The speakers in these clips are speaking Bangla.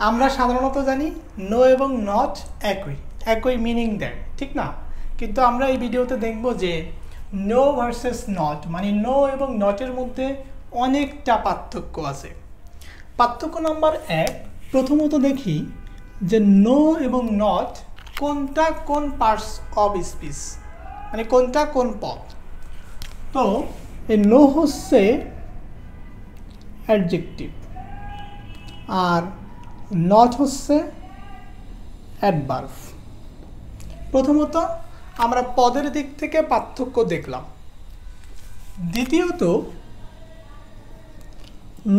আমরা সাধারণত জানি নো এবং নট একই একই মিনিং দেয়, ঠিক না? কিন্তু আমরা এই ভিডিওতে দেখব যে নো ভার্সেস নট, মানে নো এবং নটের মধ্যে অনেকটা পার্থক্য আছে। পার্থক্য নাম্বার 1, প্রথমত দেখি যে নো এবং নট কোনটা কোন পার্টস অফ স্পিচ, মানে কোনটা কোন পদ। তো এই নো হচ্ছে অ্যাডজেক্টিভ আর নট হচ্ছে অ্যাডভার্ব। প্রথমত আমরা পদের দিক থেকে পার্থক্য দেখলাম। দ্বিতীয়ত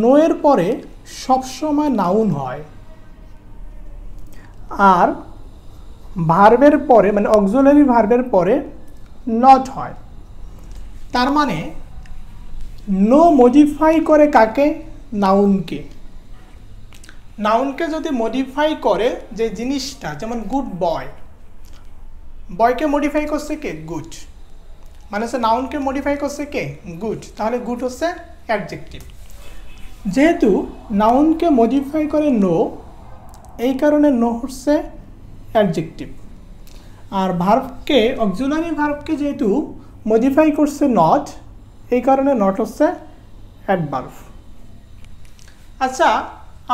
নো এর পরে সবসময় নাউন হয় আর ভার্বের পরে মানে অক্সিলারি ভার্বের পরে নট হয়। তার মানে নো মডিফাই করে কাকে? নাউনকে। নাউনকে যদি মডিফাই করে যে জিনিসটা, যেমন গুড বয়, বয়কে মডিফাই করছে কে? গুড, মানে হচ্ছে নাউনকে মডিফাই করছে কে? গুড। তাহলে গুড হচ্ছে অ্যাডজেক্টিভ। যেহেতু নাউনকে মডিফাই করে নো, এই কারণে নো হচ্ছে অ্যাডজেক্টিভ। আর ভার্বকে, অক্সিলারি ভার্বকে যেহেতু মডিফাই করছে নট, এই কারণে নট হচ্ছে অ্যাডভার্ব। আচ্ছা,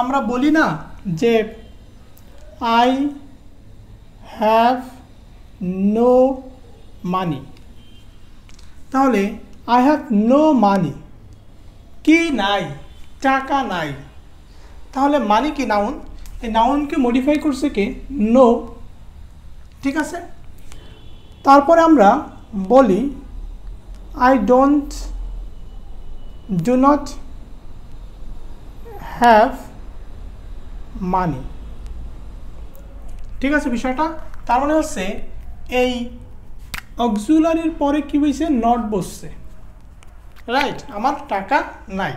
আমরা বলি না যে আই হ্যাভ নো মানি, তাহলে আই হ্যাভ নো মানি কি? নাই, টাকা নাই। তাহলে মানি কি? নাউন। এই নাউনকে মডিফাই করছে কে? নো, ঠিক আছে। তারপরে আমরা বলি I do not have money, ঠিক আছে বিষয়টা। তার মানে হচ্ছে এই অক্সিলারির পরে কি হয়েছে? নট বসছে, রাইট? আমার টাকা নাই।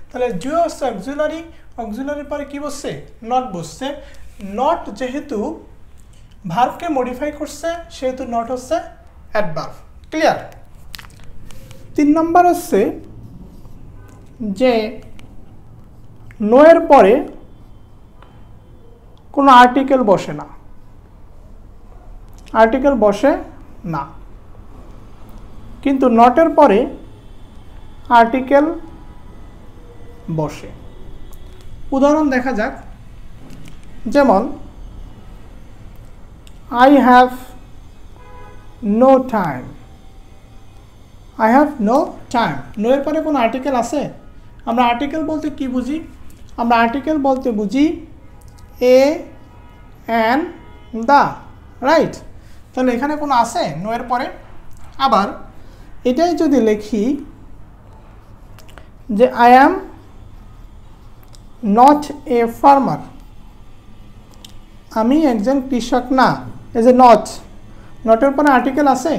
তাহলে যে হচ্ছে অক্সিলারি, অক্সিলারির পরে কি বসছে? নট বসছে। নট যেহেতু ভার্বকে মডিফাই করছে সেহেতু নট হচ্ছে অ্যাডভার্ব। ক্লিয়ার? 3 নম্বর হচ্ছে যে নো এর পরে কোনো আর্টিকেল বসে না, আর্টিকেল বসে না। কিন্তু নটের পরে আর্টিকেল বসে। উদাহরণ দেখা যাক, যেমন I have no time, I have no time. No এর পরে কোনো আর্টিকেল আছে? আমরা আর্টিকেল বলতে কি বুঝি? আমরা আর্টিকেল বলতে বুঝি এ অ্যান দা, রাইট? তাহলে এখানে কোনো আছে নো এর পরে? আবার এটাই যদি লিখি যে I am not a farmer, আমি একজন কৃষক না, এজ এ নট, নটের পরে আর্টিকেল আছে?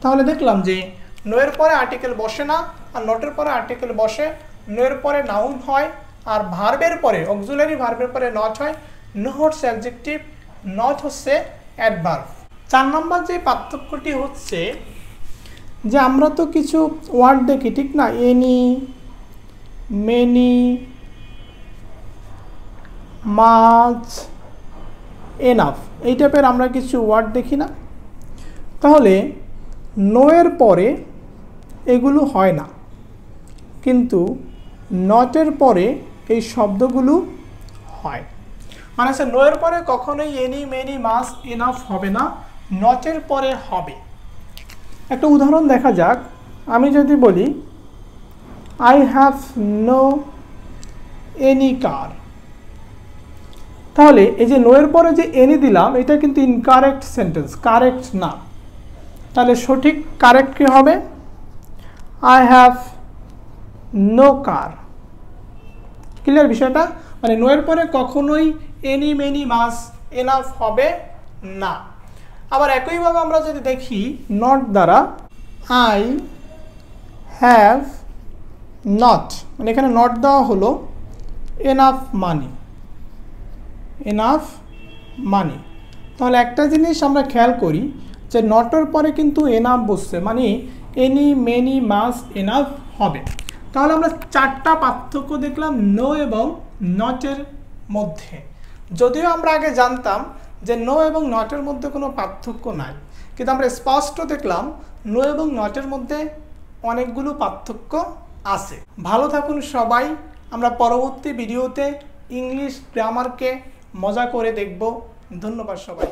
তাহলে দেখলাম যে নো এর পরে আর্টিকেল বসে না আর নটের পরে আর্টিকেল বসে। নো এর পরে নাউন হয় আর ভার্বের পরে, অক্সিলারি ভার্বের পরে নট হয়। নো হচ্ছে অ্যাডজেক্টিভ, নট হচ্ছে অ্যাডভার্ব। 4 নম্বর যে পার্থক্যটি হচ্ছে যে আমরা তো কিছু ওয়ার্ড দেখি, ঠিক না? এনি, মেনি, মাচ, এনাফ, এই টাইপের আমরা কিছু ওয়ার্ড দেখি না? তাহলে নো এর পরে এগুলো হয় না, কিন্তু নটের পরে এই শব্দগুলো হয়। মানে হচ্ছে নো এর পরে কখনোই এনি, মেনি, মাস, এনাফ হবে না, নটের পরে হবে। একটা উদাহরণ দেখা যাক। আমি যদি বলি আই হ্যাভ নো এনি কার, তাহলে এই যে নো এর পরে যে এনি দিলাম এটা কিন্তু ইনকারেক্ট সেন্টেন্স, কারেক্ট না। তাহলে সঠিক কারেক্ট কি হবে? I have no car. Clear বিষয়টা? মানে নো এর পরে কখনোই এনি, মেনি, মাস, এনাফ হবে না। আবার একইভাবে আমরা যদি দেখি নট দ্বারা, আই হ্যাভ নট, মানে এখানে নট দেওয়া হলো এনাফ মানি, এনাফ মানি। তাহলে একটা জিনিস আমরা খেয়াল করি যে নটের পরে কিন্তু এনাফ বসছে, মানে এনি, মেনি, মাস, এনাফ হবে। তাহলে আমরা 4টা পার্থক্য দেখলাম নো এবং নটের মধ্যে। যদিও আমরা আগে জানতাম যে নো এবং নটের মধ্যে কোনো পার্থক্য নাই, কিন্তু আমরা স্পষ্ট দেখলাম নো এবং নটের মধ্যে অনেকগুলো পার্থক্য আছে। ভালো থাকুন সবাই। আমরা পরবর্তী ভিডিওতে ইংলিশ গ্রামারকে মজা করে দেখব। ধন্যবাদ সবাই।